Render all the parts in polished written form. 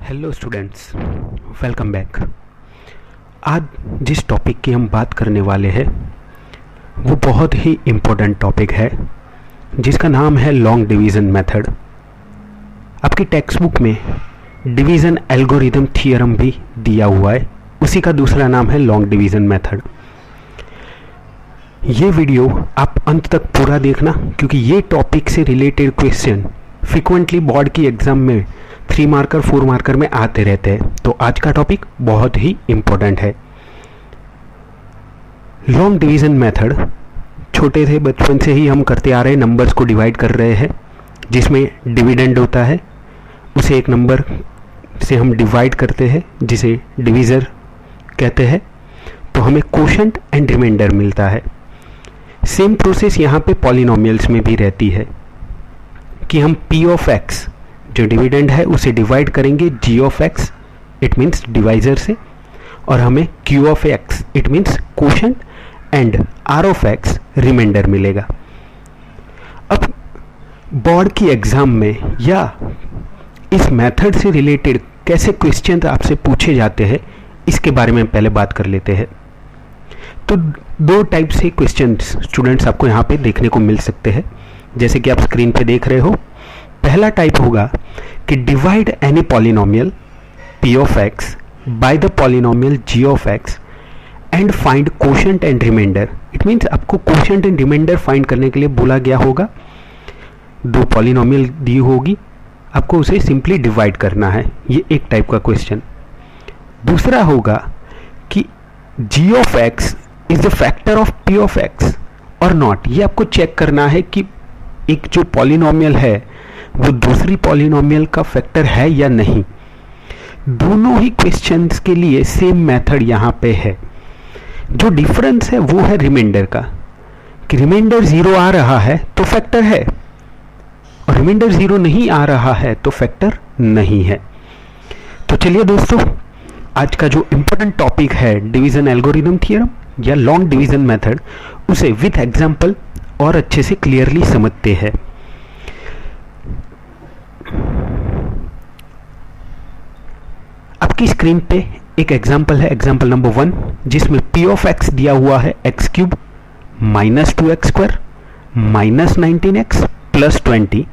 Hello students, welcome back. आज जिस topic की हम बात करने वाले हैं वो बहुत ही इम्पोर्टेंट टॉपिक है जिसका नाम है लॉन्ग डिवीज़न मेथड। आपकी टेक्स्ट बुक में डिवीज़न एल्गोरिदम थियरम भी दिया हुआ है, उसी का दूसरा नाम है लॉन्ग डिवीज़न मेथड। ये वीडियो आप अंत तक पूरा देखना क्योंकि ये टॉपिक से रिलेटेड क्वेश्चन फ्रिक्वेंटली बोर्ड की एग्ज़ाम में 3 मार्कर 4 मार्कर में आते रहते हैं। तो आज का टॉपिक बहुत ही इम्पोर्टेंट है। लॉन्ग डिवीज़न मेथड छोटे थे, बचपन से ही हम करते आ रहे हैं। नंबर्स को डिवाइड कर रहे हैं जिसमें डिविडेंड होता है, उसे एक नंबर से हम डिवाइड करते हैं जिसे डिवीज़र कहते हैं, तो हमें कोशेंट एंड रिमाइंडर मिलता है। सेम प्रोसेस यहाँ पे पॉलिनोमियल्स में भी रहती है कि हम p ऑफ x जो डिविडेंड है उसे डिवाइड करेंगे g of x it means divisor से, और हमें q of x it means quotient and r of x remainder मिलेगा। अब बोर्ड की एग्जाम में या इस मेथड से रिलेटेड कैसे क्वेश्चन आपसे पूछे जाते हैं इसके बारे में पहले बात कर लेते हैं। तो 2 टाइप से क्वेश्चन स्टूडेंट्स आपको यहाँ पे देखने को मिल सकते हैं, जैसे कि आप स्क्रीन पे देख रहे हो। पहला टाइप होगा कि divide any polynomial p of x by the polynomial g of x and find quotient and remainder. It means आपको कोशेंट एंड रिमाइंडर फाइंड करने के लिए बोला गया होगा। 2 पॉलिनोमियल दी होगी, आपको उसे सिंपली डिवाइड करना है। ये एक टाइप का क्वेश्चन। दूसरा होगा कि g of x is the factor of p of x और नॉट। ये आपको चेक करना है कि एक जो पॉलिनोमियल है वो दूसरी पॉलिनोमियल का फैक्टर है या नहीं। दोनों ही क्वेश्चंस के लिए सेम मेथड यहाँ पे है। जो डिफरेंस है वो है रिमाइंडर का, कि रिमाइंडर 0 आ रहा है तो फैक्टर है और रिमाइंडर 0 नहीं आ रहा है तो फैक्टर नहीं है। तो चलिए दोस्तों, आज का जो इंपॉर्टेंट टॉपिक है डिवीजन एल्गोरिदम थ्योरम या लॉन्ग डिवीजन मेथड, उसे विथ एग्जांपल और अच्छे से क्लियरली समझते हैं। आपकी स्क्रीन पे एक एग्जांपल है, एग्जांपल नंबर 1, जिसमें p ऑफ x दिया हुआ है x cube minus 2x square minus 19x plus 20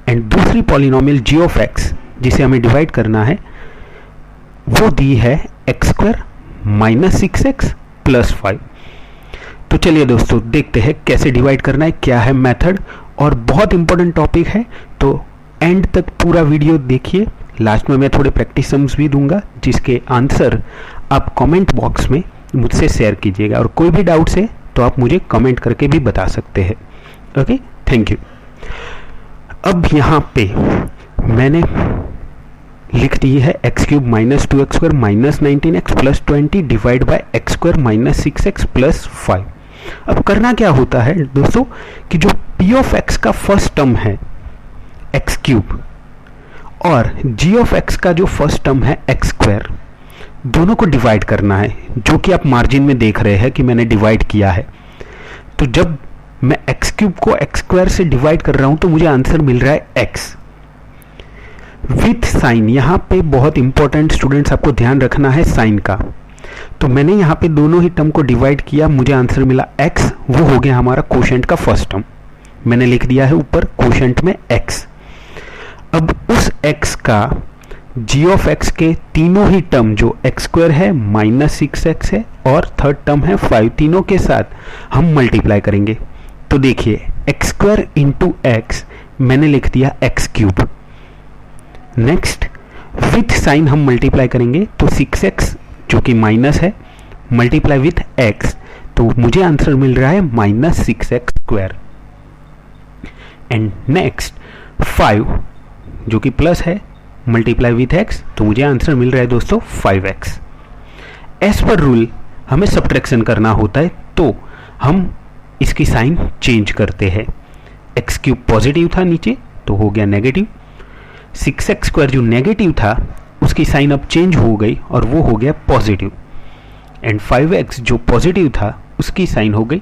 and दूसरी पॉलिनोमियल g ऑफ x जिसे हमें डिवाइड करना है वो दी है x square minus 6x plus 5। तो चलिए दोस्तों देखते हैं कैसे डिवाइड करना है, क्या है मेथड, और बहुत इंपॉर्टेंट टॉपिक है। तो एंड तक पूरा वीडियो देखिए। लास्ट में मैं थोड़े प्रैक्टिस सम्स भी दूंगा जिसके आंसर आप कमेंट बॉक्स में मुझसे शेयर कीजिएगा, और कोई भी डाउट्स है तो आप मुझे कमेंट करके भी बता सकते हैं। Okay, thank you. अब यहाँ पे मैंने लिख दी है x cube minus 2x square minus 19x plus 20 divide by x square minus 6x plus 5। अब करना क्या होता है दोस्तों कि जो p ऑफ x का फर्स्ट टर्म है एक्स क्यूब और g ऑफ x का जो फर्स्ट टर्म है एक्स स्क्वायर, दोनों को डिवाइड करना है, जो कि आप मार्जिन में देख रहे हैं कि मैंने डिवाइड किया है। तो जब मैं एक्स क्यूब को एक्स स्क्वायर से डिवाइड कर रहा हूं तो मुझे आंसर मिल रहा है x विथ साइन। यहाँ पे बहुत इंपॉर्टेंट स्टूडेंट्स आपको ध्यान रखना है साइन का। तो मैंने यहाँ पे दोनों ही टर्म को डिवाइड किया, मुझे आंसर मिला x, वो हो गया हमारा कोशेंट का फर्स्ट टर्म। मैंने लिख दिया है ऊपर कोशेंट में x। अब उस x का g ऑफ x के तीनों ही टर्म जो x स्क्वायर है माइनस 6x है और थर्ड टर्म है 5, तीनों के साथ हम मल्टीप्लाई करेंगे। तो देखिए x स्क्वायर इंटू x मैंने लिख दिया x cube. Next with sign हम मल्टीप्लाई करेंगे, तो 6x जो कि माइनस है मल्टीप्लाई विथ x, तो मुझे आंसर मिल रहा है minus 6x square. And next 5 जो कि प्लस है मल्टीप्लाई विथ x, तो मुझे आंसर मिल रहा है दोस्तों 5x। एज पर रूल हमें सब्ट्रैक्शन करना होता है, तो हम इसकी साइन चेंज करते हैं। एक्स क्यूब पॉजिटिव था नीचे तो हो गया नेगेटिव, 6x स्क्वायर जो नेगेटिव था उसकी साइन अब चेंज हो गई और वो हो गया पॉजिटिव, एंड 5x जो पॉजिटिव था उसकी साइन हो गई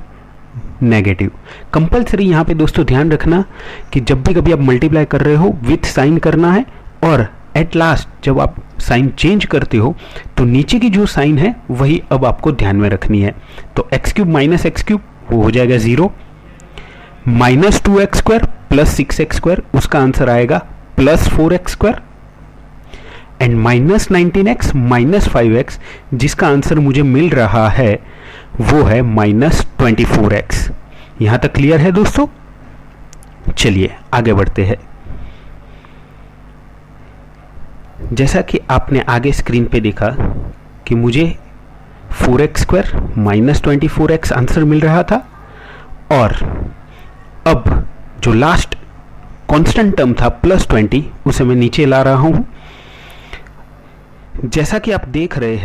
नेगेटिव। कंपलसरी यहाँ पे दोस्तों ध्यान रखना कि जब भी कभी आप मल्टीप्लाई कर रहे हो विथ साइन करना है और एट लास्ट जब आप साइन चेंज करते हो तो नीचे की जो साइन है वही अब आपको ध्यान में रखनी है। तो x cube minus x cube वो हो जाएगा 0, minus 2x square plus 6x square उसका आंसर आएगा plus 4x square, and minus 19x minus 5x जिसका आंसर मुझे मिल रहा है वो है माइनस 24x। यहां तक क्लियर है दोस्तों? चलिए आगे बढ़ते हैं। जैसा कि आपने आगे स्क्रीन पे देखा कि मुझे 4x square minus 24x answer मिल रहा था, और अब जो लास्ट कांस्टेंट टर्म था प्लस 20 उसे मैं नीचे ला रहा हूं। जैसा कि आप देख रहे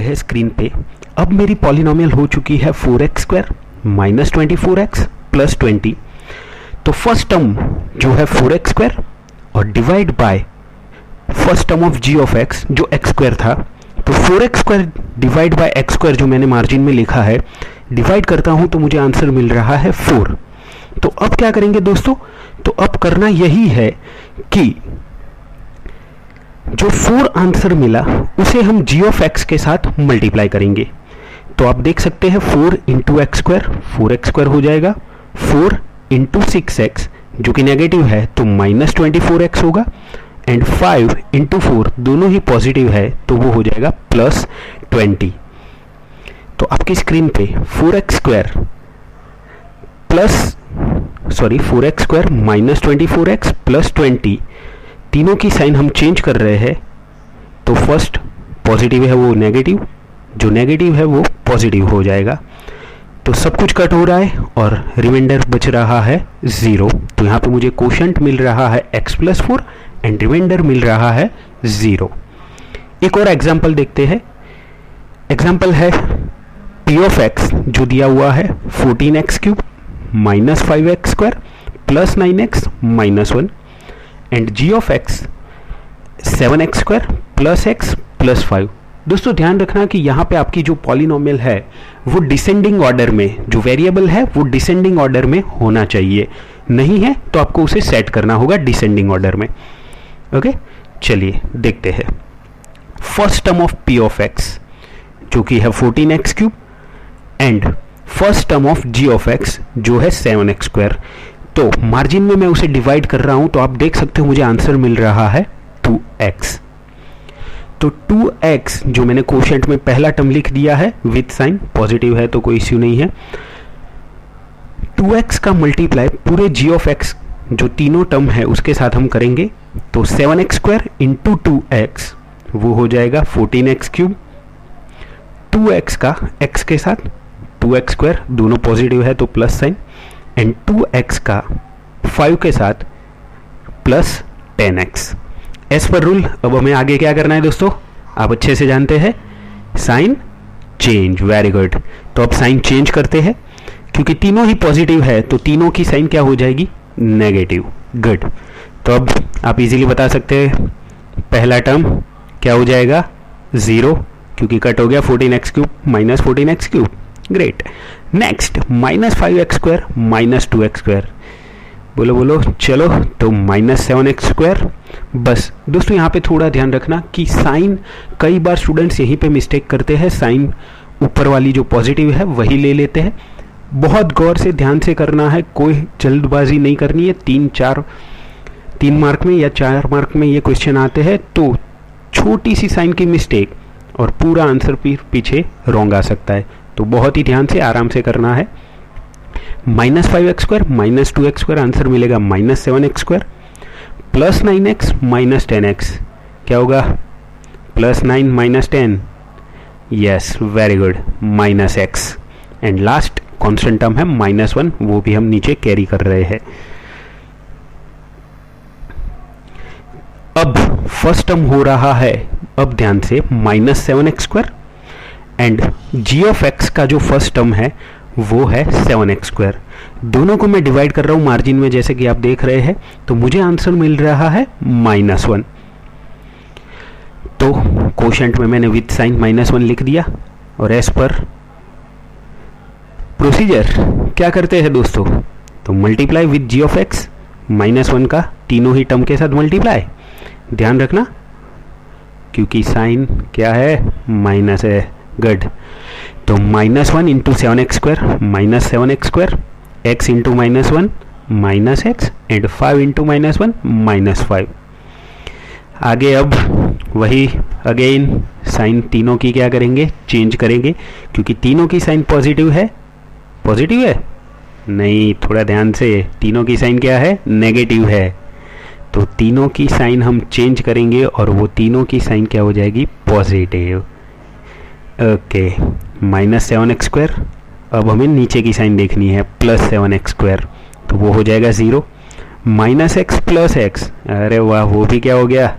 हैं स्क्रीन पे, अब मेरी पॉलिनोमियल हो चुकी है 4x square minus 24x plus 20। तो फर्स्ट टर्म जो है 4x स्क्वायर और divide by first term of g of x जो x स्क्वायर था, तो 4x square divide by x square जो मैंने मार्जिन में लिखा है डिवाइड करता हूं तो मुझे आंसर मिल रहा है 4। तो अब क्या करेंगे दोस्तों? तो अब करना यही है कि जो 4 आंसर मिला उसे हम g ऑफ x के साथ मल्टीप्लाई करेंगे। तो आप देख सकते हैं 4 into x square 4x square हो जाएगा, 4 इंटू 6x जो कि नेगेटिव है तो माइनस 24x होगा, एंड 5 इंटू 4 दोनों ही पॉजिटिव है तो वो हो जाएगा प्लस 20। तो आपकी स्क्रीन पे 4x square minus 24x plus 20 तीनों की साइन हम चेंज कर रहे हैं। तो फर्स्ट पॉजिटिव है वो नेगेटिव, जो नेगेटिव है वो पॉजिटिव हो जाएगा। तो सब कुछ कट हो रहा है और रिमाइंडर बच रहा है 0। तो यहाँ पे मुझे कोशेंट मिल रहा है x प्लस 4 एंड रिमाइंडर मिल रहा है 0। एक और एग्जाम्पल देखते हैं। एग्जाम्पल है p ऑफ x जो दिया हुआ है 14x cube minus 5x square plus 9x minus 1, and g of x 7x square plus x plus 5। दोस्तों ध्यान रखना कि यहाँ पे आपकी जो पॉलिनोमियल है वो डिसेंडिंग ऑर्डर में, जो वेरिएबल है वो डिसेंडिंग ऑर्डर में होना चाहिए, नहीं है तो आपको उसे सेट करना होगा डिसेंडिंग ऑर्डर में। ओके, चलिए देखते हैं। First term of p of x जो कि है 14x cube and first term of g of x जो है 7x स्क्वायर। तो मार्जिन में मैं उसे डिवाइड कर रहा हूं तो आप देख सकते हो मुझे आंसर मिल रहा है 2x। तो 2x जो मैंने कोशेंट में पहला टर्म लिख दिया है विथ साइन, पॉजिटिव है तो कोई इश्यू नहीं है। 2x का मल्टीप्लाई पूरे g ऑफ x जो तीनों टर्म है उसके साथ हम करेंगे। तो 7x स्क्वायर इंटू 2x वो हो जाएगा 14x क्यूब, 2x का x के साथ 2x स्क्वायर दोनों पॉजिटिव है तो प्लस साइन, एंड 2x का 5 के साथ plus 10x। As per rule अब हमें आगे क्या करना है दोस्तों, आप अच्छे से जानते हैं, साइन चेंज। Very good. तो अब साइन चेंज करते हैं, क्योंकि तीनों ही पॉजिटिव है तो तीनों की साइन क्या हो जाएगी, नेगेटिव। गुड। तो अब आप इजीली बता सकते हैं पहला टर्म क्या हो जाएगा 0, क्योंकि कट हो गया 14x cube minus 14x cube. Great. Next minus 5x square minus 2x square, बोलो बोलो, चलो तो माइनस 7x स्क्वायर। बस दोस्तों यहाँ पे थोड़ा ध्यान रखना कि साइन, कई बार स्टूडेंट्स यहीं पे मिस्टेक करते हैं, साइन ऊपर वाली जो पॉजिटिव है वही ले लेते हैं। बहुत गौर से ध्यान से करना है, कोई जल्दबाजी नहीं करनी है। 3 मार्क में या 4 मार्क में ये क्वेश्चन आते हैं तो छोटी सी साइन की मिस्टेक और पूरा आंसर पीछे रॉन्ग आ सकता है। तो बहुत ही ध्यान से आराम से करना है। Minus 5x square minus 2x square answer मिलेगा minus 7x square, plus 9x minus 10x क्या होगा, plus 9 minus 10, yes very good, minus x। And last constant term है माइनस 1, वो भी हम नीचे कैरी कर रहे हैं। अब फर्स्ट टर्म हो रहा है, अब ध्यान से, minus 7x square and g of x का जो फर्स्ट टर्म है वो है 7x स्क्वायर। दोनों को मैं डिवाइड कर रहा हूं मार्जिन में, जैसे कि आप देख रहे हैं, तो मुझे आंसर मिल रहा है -1। तो कोशेंट में मैंने विथ साइन -1 लिख दिया, और एज पर प्रोसीजर क्या करते हैं दोस्तों, तो multiply with g of x, -1 का तीनों ही टर्म के साथ मल्टीप्लाई, ध्यान रखना क्योंकि साइन क्या है, माइनस है, गुड। तो -1 into 7x², -7x², x into -1 -x and 5 into -1 -5। आगे अब वही अगेन साइन तीनों की क्या करेंगे, चेंज करेंगे क्योंकि तीनों की साइन पॉजिटिव है, पॉजिटिव है नहीं, थोड़ा ध्यान से, तीनों की साइन क्या है, नेगेटिव है। तो तीनों की साइन हम चेंज करेंगे और वो तीनों की साइन क्या हो जाएगी, पॉजिटिव। ओके, -7x², अब हमें नीचे की साइन देखनी है, +7x², तो वो हो जाएगा 0, -x + x, अरे वाह वो भी क्या हो गया,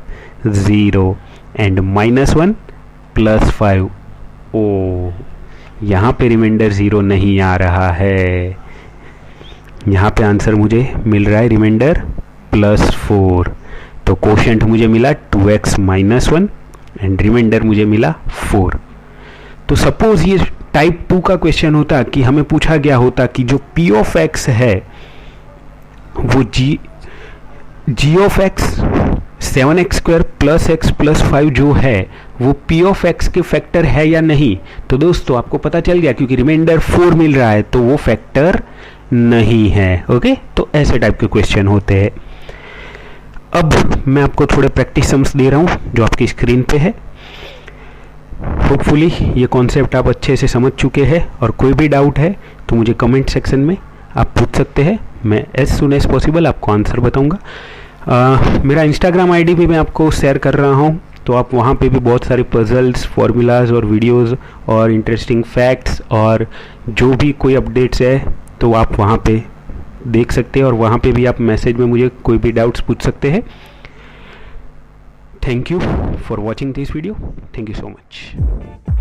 0 एंड -1 + 5। ओ यहाँ पे रिमाइंडर 0 नहीं आ रहा है, यहाँ पे आंसर मुझे मिल रहा है रिमाइंडर +4। तो कोशेंट मुझे मिला 2x - 1 एंड रिमाइंडर मुझे मिला 4। तो सपोज ये टाइप 2 का क्वेश्चन होता कि हमें पूछा गया होता कि जो p ऑफ x है वो g of x 7x² + x + 5 जो है वो p ऑफ x के फैक्टर है या नहीं। तो दोस्तों आपको पता चल गया क्योंकि रिमाइंडर 4 मिल रहा है तो वो फैक्टर नहीं है। ओके, तो ऐसे टाइप के क्वेश्चन होते हैं। अब मैं आपको थोड़े प्रैक्टिस सम्स दे रहा हूँ जो आपकी स्क्रीन पे है। होपफुली ये कॉन्सेप्ट आप अच्छे से समझ चुके हैं और कोई भी डाउट है तो मुझे कमेंट सेक्शन में आप पूछ सकते हैं, मैं एज सुन एज पॉसिबल आपको आंसर बताऊंगा। मेरा इंस्टाग्राम आईडी भी मैं आपको शेयर कर रहा हूँ, तो आप वहाँ पे भी बहुत सारे पजल्स, फॉर्मूलाज और वीडियोस और इंटरेस्टिंग फैक्ट्स और जो भी कोई अपडेट्स है तो आप वहाँ पे देख सकते हैं और वहाँ पे भी आप मैसेज में मुझे कोई भी डाउट्स पूछ सकते हैं। Thank you for watching this video, thank you so much.